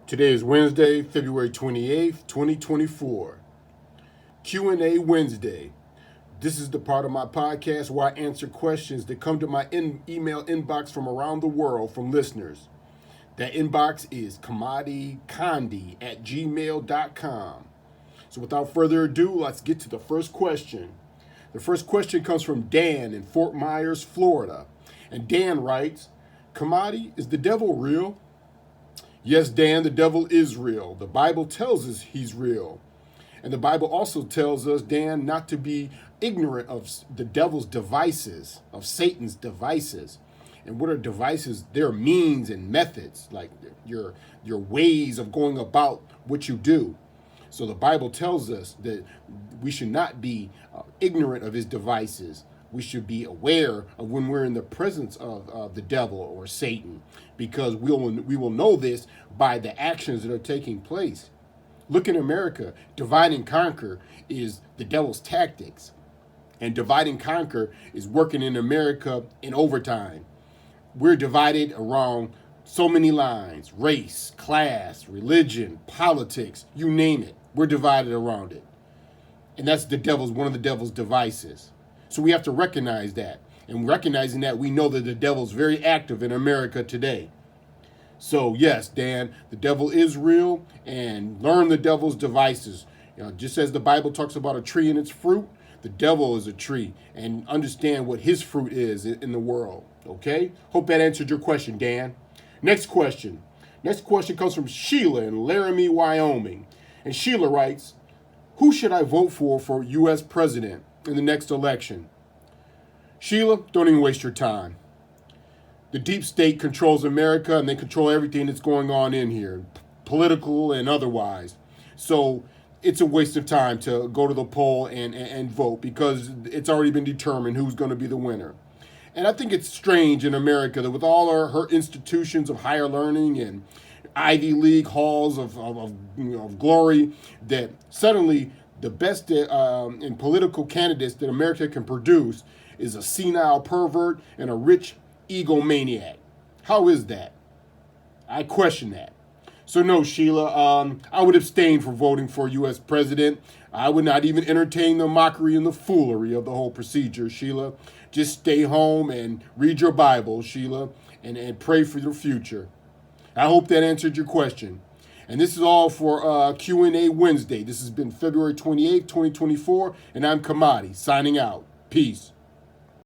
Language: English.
Today is Wednesday, February 28th, 2024. Q&A Wednesday. This is the part of my podcast where I answer questions that come to my email inbox from around the world from listeners. That inbox is Khamadikhandi@gmail.com. So without further ado, let's get to the first question. The first question comes from Dan in Fort Myers, Florida. And Dan writes, Khamadi, is the devil real? Yes, Dan, the devil is real. The Bible tells us he's real. And the Bible also tells us, Dan, not to be ignorant of the devil's devices, of Satan's devices. And what are devices? They're means and methods, like your ways of going about what you do. So the Bible tells us that we should not be ignorant of his devices. We should be aware of when we're in the presence of the devil or Satan, because we will know this by the actions that are taking place. Look in America. Divide and conquer is the devil's tactics. And divide and conquer is working in America in overtime. We're divided around so many lines: race, class, religion, politics, you name it. We're divided around it. And that's one of the devil's devices. So we have to recognize that. And recognizing that, we know that the devil's very active in America today. So yes, Dan, the devil is real, and learn the devil's devices. Just as the Bible talks about a tree and its fruit, the devil is a tree, and understand what his fruit is in the world. Okay? Hope that answered your question, Dan. Next question. Next question comes from Sheila in Laramie, Wyoming. And Sheila writes, who should I vote for U.S. president in the next election? Sheila, don't even waste your time. The deep state controls America, and they control everything that's going on in here, political and otherwise. So it's a waste of time to go to the poll and vote, because it's already been determined who's going to be the winner. And I think it's strange in America that with all her institutions of higher learning and Ivy League halls of glory, that suddenly the best in political candidates that America can produce is a senile pervert and a rich egomaniac. How is that? I question that. So no, Sheila, I would abstain from voting for U.S. president. I would not even entertain the mockery and the foolery of the whole procedure, Sheila. Just stay home and read your Bible, Sheila, and pray for your future. I hope that answered your question. And this is all for Q&A Wednesday. This has been February 28th, 2024, and I'm Khamadi, signing out. Peace.